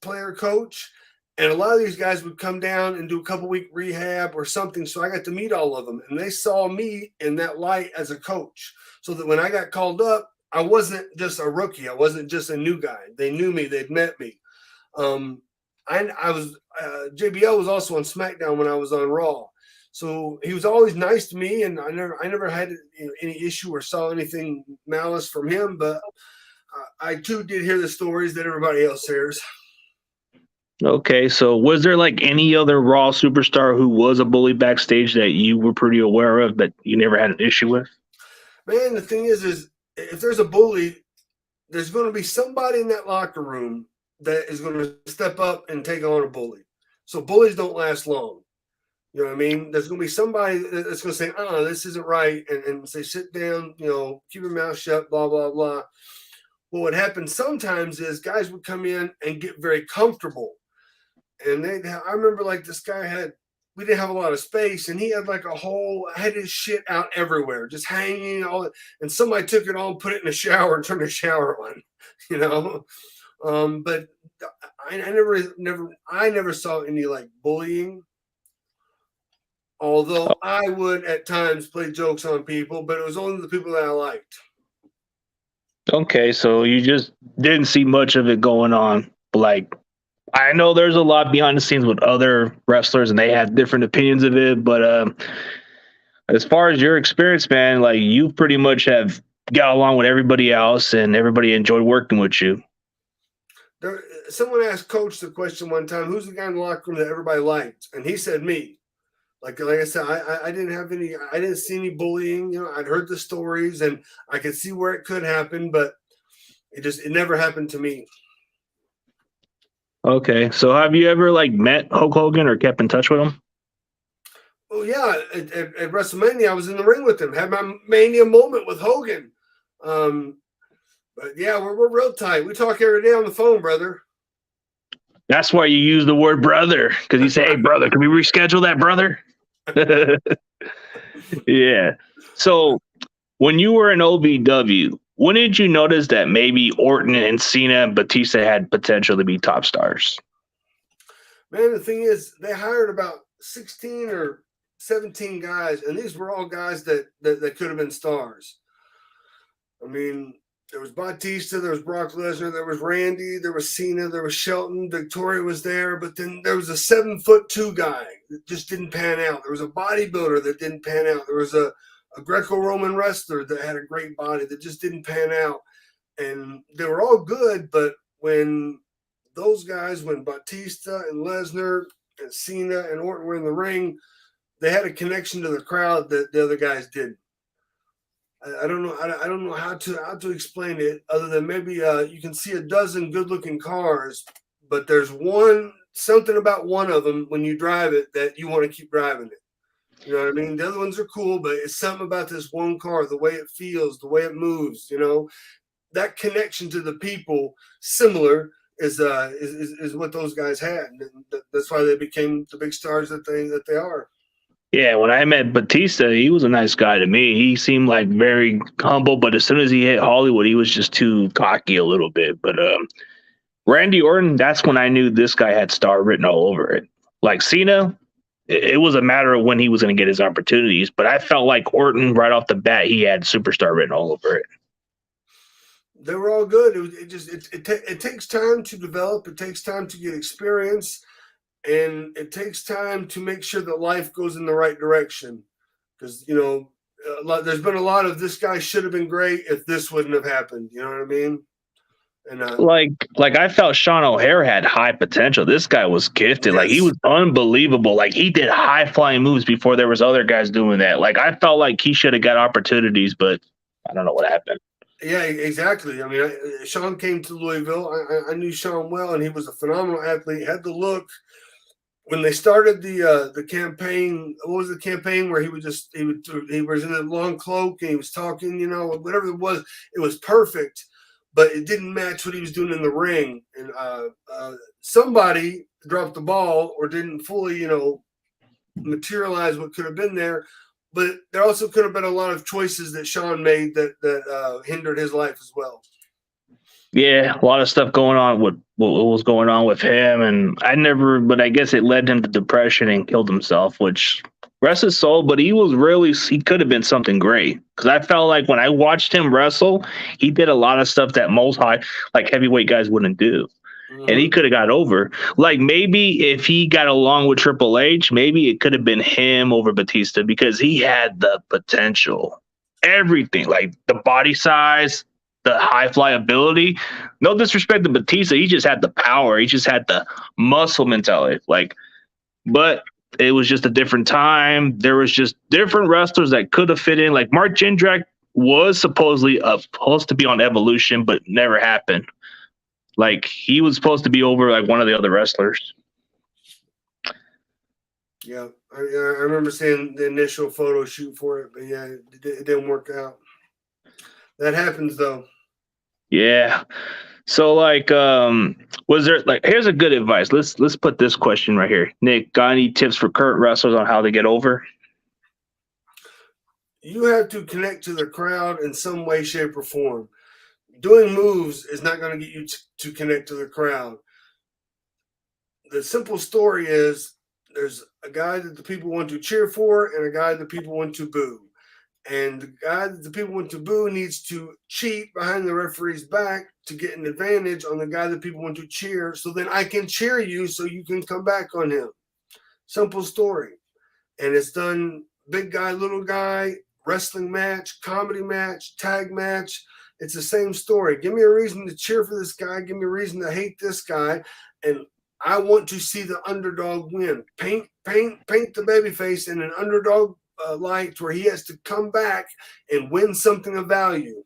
player coach, and a lot of these guys would come down and do a couple-week rehab or something, so I got to meet all of them, and they saw me in that light as a coach, so that when I got called up, I wasn't just a rookie. I wasn't just a new guy. They knew me. They'd met me. I was JBL was also on SmackDown when I was on Raw, so he was always nice to me, and I never had any issue or saw anything malice from him. But I too did hear the stories that everybody else hears. Okay, so was there any other Raw superstar who was a bully backstage that you were pretty aware of that you never had an issue with? Man, the thing is if there's a bully, there's going to be somebody in that locker room that is going to step up and take on a bully. So bullies don't last long. You know what I mean? There's going to be somebody that's going to say, this isn't right. And say, sit down, keep your mouth shut, blah, blah, blah. Well, what happens sometimes is guys would come in and get very comfortable. And I remember this guy we didn't have a lot of space, and he had had his shit out everywhere, just hanging all. And somebody took it all and put it in the shower and turned the shower on, but I never saw any bullying. Although I would at times play jokes on people, but it was only the people that I liked. Okay, so you just didn't see much of it going on. I know there's a lot behind the scenes with other wrestlers, and they have different opinions of it. But as far as your experience, man, you pretty much have got along with everybody else, and everybody enjoyed working with you. Someone asked Coach the question one time, who's the guy in the locker room that everybody liked? And he said me. Like I said, I didn't see any bullying. I'd heard the stories and I could see where it could happen, but it never happened to me. Okay. So have you ever met Hulk Hogan or kept in touch with him? Oh yeah. At WrestleMania, I was in the ring with him, had my Mania moment with Hogan. But yeah, we're real tight. We talk every day on the phone, brother. That's why you use the word brother, because you say, hey, brother, can we reschedule that, brother? Yeah. So when you were in OVW, when did you notice that maybe Orton and Cena and Batista had potential to be top stars? Man, the thing is, they hired about 16 or 17 guys, and these were all guys that could have been stars. I mean, there was Batista, there was Brock Lesnar, there was Randy, there was Cena, there was Shelton, Victoria was there, but then there was a 7'2" guy that just didn't pan out. There was a bodybuilder that didn't pan out. There was a Greco-Roman wrestler that had a great body that just didn't pan out. And they were all good, but when Batista and Lesnar and Cena and Orton were in the ring, they had a connection to the crowd that the other guys didn't. I don't know how to explain it other than maybe you can see a dozen good-looking cars, but there's something about one of them when you drive it that you want to keep driving it. You know what I mean? The other ones are cool, but it's something about this one car, the way it feels, the way it moves, that connection to the people similar is what those guys had. And that's why they became the big stars that they are. Yeah, when I met Batista, he was a nice guy to me. He seemed like very humble, but as soon as he hit Hollywood, he was just too cocky a little bit. But Randy Orton, that's when I knew this guy had star written all over it. Like Cena, it was a matter of when he was going to get his opportunities, but I felt like Orton right off the bat, he had superstar written all over it. They were all good. It takes time to develop. It takes time to get experience, and it takes time to make sure that life goes in the right direction. Because there's been a lot of this guy should have been great if this wouldn't have happened. You know what I mean? And like I felt Sean O'Hare had high potential. This guy was gifted. Yes. Like he was unbelievable. Like he did high flying moves before there was other guys doing that. Like I felt like he should have got opportunities, but I don't know what happened. Yeah, exactly. I mean, Sean came to Louisville. I knew Sean well, and he was a phenomenal athlete. Had the look. When they started the campaign, what was the campaign where he was in a long cloak and he was talking, whatever it was perfect, but it didn't match what he was doing in the ring. And somebody dropped the ball or didn't fully, materialize what could have been there. But there also could have been a lot of choices that Sean made that hindered his life as well. Yeah, a lot of stuff going on with what was going on with him, and but I guess it led him to depression and killed himself, which rest his soul. But he could have been something great because I felt like when I watched him wrestle, he did a lot of stuff that most heavyweight guys wouldn't do. Mm-hmm. And he could have got over. Like maybe if he got along with Triple H, maybe it could have been him over Batista because he had the potential, everything, like the body size, the high flyability. No disrespect to Batista, he just had the power. He just had the muscle mentality. But it was just a different time. There was just different wrestlers that could have fit in. Like Mark Jindrak was supposed to be on Evolution, but never happened. Like he was supposed to be over like one of the other wrestlers. Yeah, I remember seeing the initial photo shoot for it, but yeah, it didn't work out. That happens though. Yeah. So was there here's a good advice. Let's put this question right here. Nick, got any tips for current wrestlers on how to get over? You have to connect to the crowd in some way, shape, or form. Doing moves is not going to get you to connect to the crowd. The simple story is there's a guy that the people want to cheer for and a guy that people want to boo. And the guy that the people want to boo needs to cheat behind the referee's back to get an advantage on the guy that people want to cheer. So then I can cheer you so you can come back on him. Simple story. And it's done big guy, little guy, wrestling match, comedy match, tag match. It's the same story. Give me a reason to cheer for this guy. Give me a reason to hate this guy. And I want to see the underdog win. Paint the babyface in an underdog light where he has to come back and win something of value.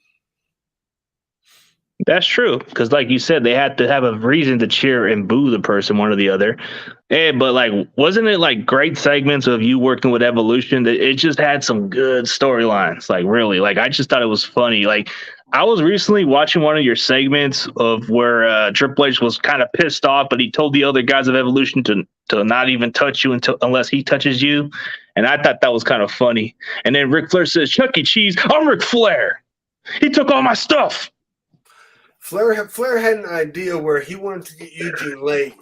That's true. Because like you said, they had to have a reason to cheer and boo the person, one or the other. But wasn't it great segments of you working with Evolution? It just had some good storylines. Really, I just thought it was funny. I was recently watching one of your segments of where Triple H was kind of pissed off, but he told the other guys of Evolution to not even touch you unless he touches you. And I thought that was kind of funny. And then Ric Flair says, Chuck E. Cheese, I'm Ric Flair. He took all my stuff. Flair had an idea where he wanted to get Eugene laid.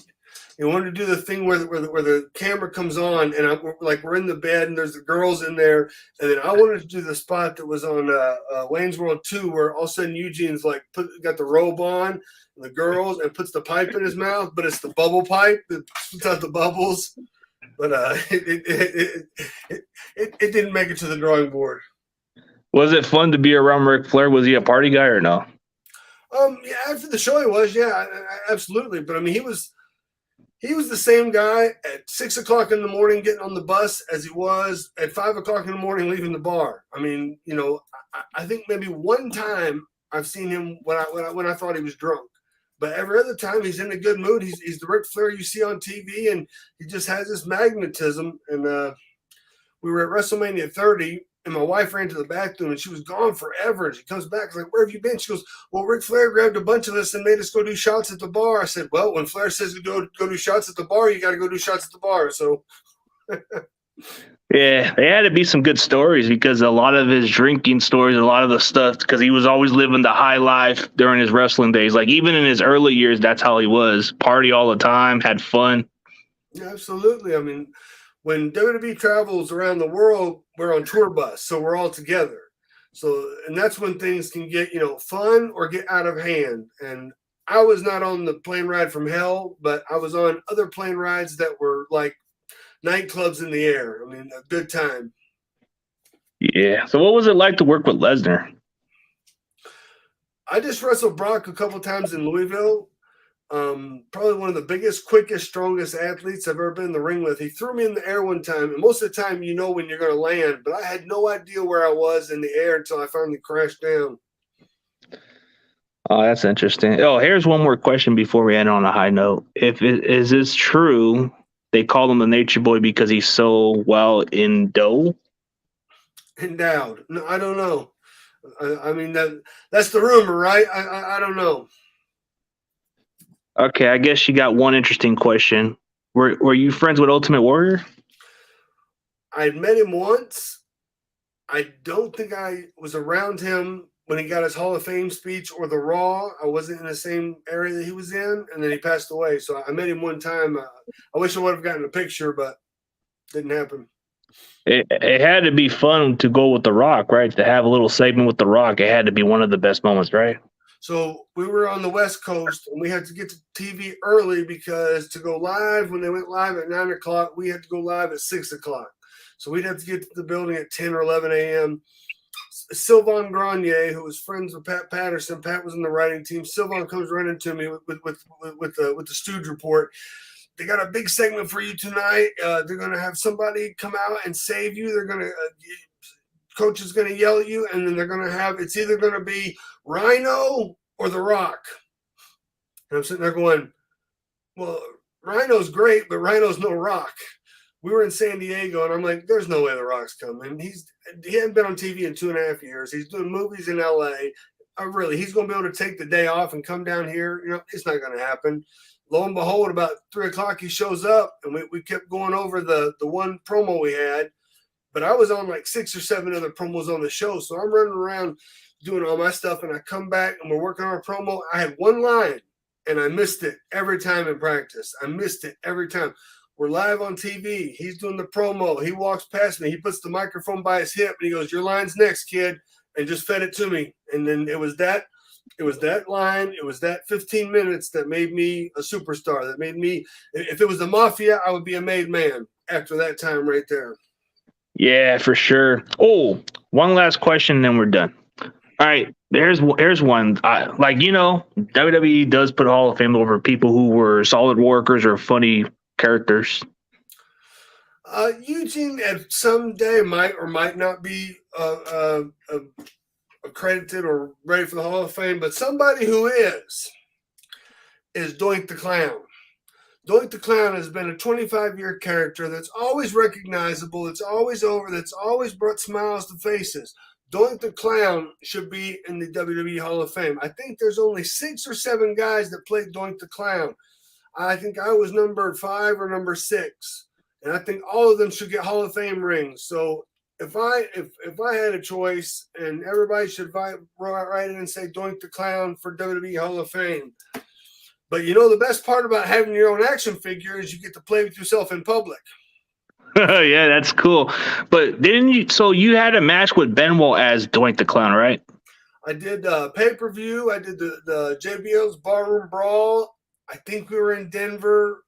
He wanted to do the thing where the camera comes on and we're in the bed and there's the girls in there. And then I wanted to do the spot that was on Wayne's World 2 where all of a sudden Eugene's got the robe on and the girls and puts the pipe in his mouth, but it's the bubble pipe that puts out the bubbles. But it didn't make it to the drawing board. Was it fun to be around Ric Flair? Was he a party guy or no? Yeah, after the show he was, yeah, absolutely. But I mean, he was the same guy at 6 o'clock in the morning getting on the bus as he was at 5 o'clock in the morning leaving the bar. I mean, I think maybe one time I've seen him when I thought he was drunk. But every other time he's in a good mood. He's the Ric Flair you see on TV, and he just has this magnetism. And we were at WrestleMania 30, and my wife ran to the bathroom, and she was gone forever. And she comes back, like, where have you been? She goes, well, Ric Flair grabbed a bunch of us and made us go do shots at the bar. I said, well, when Flair says go do shots at the bar, you got to go do shots at the bar. So Yeah, they had to be some good stories because a lot of his drinking stories, a lot of the stuff, because he was always living the high life during his wrestling days. Like even in his early years, that's how he was. Party all the time, had fun. yeah, absolutely. I mean, when WWE travels around the world, we're on tour bus, so we're all together. So, and that's when things can get, fun or get out of hand. And I was not on the plane ride from hell, but I was on other plane rides that were like nightclubs in the air. I mean, a good time. Yeah. So what was it like to work with Lesnar? I just wrestled Brock a couple times in Louisville. Probably one of the biggest, quickest, strongest athletes I've ever been in the ring with. He threw me in the air one time, and most of the time you know when you're going to land, but I had no idea where I was in the air until I finally crashed down. Oh, that's interesting. Oh, here's one more question before we end on a high note. Is this true? They call him the Nature Boy because he's so well endowed. Endowed? No, I don't know. I mean that's the rumor, right? I don't know. Okay, I guess you got one interesting question. Were you friends with Ultimate Warrior? I met him once. I don't think I was around him when he got his Hall of Fame speech or the Raw. I wasn't in the same area that he was in, and then he passed away. So I met him one time. I wish I would have gotten a picture, but didn't happen. It had to be fun to go with The Rock, right? To have a little segment with The Rock, it had to be one of the best moments, right? So we were on the West Coast, and we had to get to TV early because to go live, when they went live at 9 o'clock, we had to go live at 6 o'clock. So we'd have to get to the building at 10 or 11 a.m. Sylvain Grenier, who was friends with Pat Patterson, Pat was in the writing team. Sylvain comes running to me with the Stooge report. They got a big segment for you tonight. They're going to have somebody come out and save you. They're going to coach is going to yell at you, and then they're going to have it's either going to be Rhino or The Rock. And I'm sitting there going, well, Rhino's great, but Rhino's no Rock. We were in San Diego, and I'm like, there's no way The Rock's coming. He hadn't been on TV in 2.5 years. He's doing movies in L.A. He's going to be able to take the day off and come down here. It's not going to happen. Lo and behold, about 3 o'clock, he shows up, and we kept going over the one promo we had. But I was on like 6 or 7 other promos on the show. So I'm running around doing all my stuff, and I come back, and we're working on our promo. I had one line, and I missed it every time in practice. I missed it every time. We're live on TV. He's doing the promo. He walks past me. He puts the microphone by his hip, and he goes, your line's next, kid, and just fed it to me. And then it was that line, it was that 15 minutes that made me a superstar, that made me, if it was the Mafia, I would be a made man after that time right there. Yeah, for sure. Oh, one last question, then we're done. All right, here's one. WWE does put a Hall of Fame over people who were solid workers or funny characters. Eugene someday might or might not be accredited or ready for the Hall of Fame, but somebody who is Doink the Clown. Doink the Clown has been a 25-year character that's always recognizable, that's always over, that's always brought smiles to faces. Doink the Clown should be in the WWE Hall of Fame. I think there's only 6 or 7 guys that played Doink the Clown. I think I was number 5 or number 6, and I think all of them should get Hall of Fame rings. So if I had a choice, and everybody should write in and say Doink the Clown for WWE Hall of Fame. But the best part about having your own action figure is you get to play with yourself in public. Yeah, that's cool. But didn't you? So you had a match with Benoit as Doink the Clown, right? I did pay-per-view. I did the JBL's Barroom Brawl. I think we were in Denver.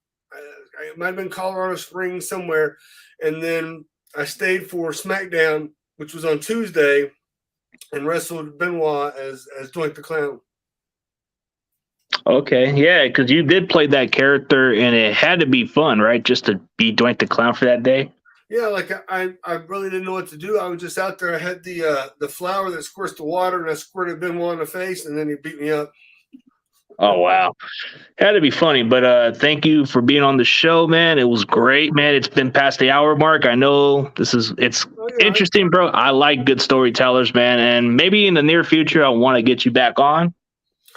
It might have been Colorado Springs somewhere. And then I stayed for SmackDown, which was on Tuesday, and wrestled Benoit as Doink the Clown. Okay, yeah, because you did play that character, and it had to be fun, right? Just to be Doink the Clown for that day. Yeah, like I really didn't know what to do. I was just out there. I had the flower that squirts the water, and I squirted Benoit in the face, and then he beat me up. Oh wow. Had to be funny, but thank you for being on the show, man. It was great, man. It's been past the hour mark. I know it's Oh, yeah, interesting, bro. I like good storytellers, man, and maybe in the near future I want to get you back on.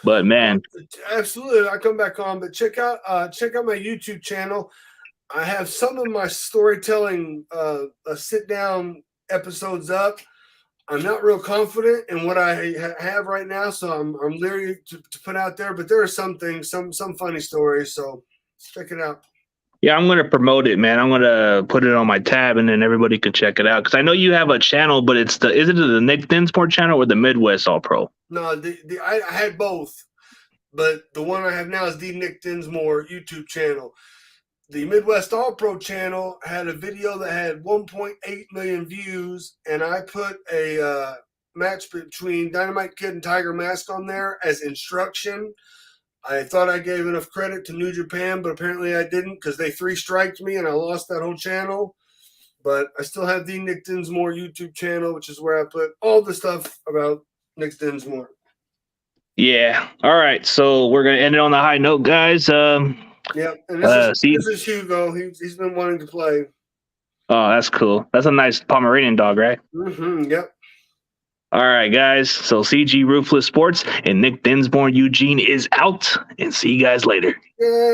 But man, absolutely. I come back on, but check out my YouTube channel. I have some of my storytelling sit down episodes up. I'm not real confident in what I have right now, so I'm leery to put out there. But there are some things, some funny stories. So check it out. yeah, I'm gonna promote it, man. I'm gonna put it on my tab, and then everybody can check it out. Because I know you have a channel, but is it the Nick Dinsmore channel or the Midwest All Pro? No, I had both, but the one I have now is the Nick Dinsmore YouTube channel. The Midwest All Pro channel had a video that had 1.8 million views, and I put a match between Dynamite Kid and Tiger Mask on there as instruction. I thought I gave enough credit to New Japan, but apparently I didn't because they 3-striked me and I lost that whole channel. But I still have the Nick Dinsmore YouTube channel, which is where I put all the stuff about Nick Dinsmore. Yeah. All right. So we're gonna end it on the high note, guys. Yeah, and this is Hugo. He's been wanting to play. Oh, that's cool. That's a nice Pomeranian dog, right? Mm-hmm, yep. All right, guys. So CG Ruthless Sports and Nick Dinsmore Eugene is out, and see you guys later. Yeah.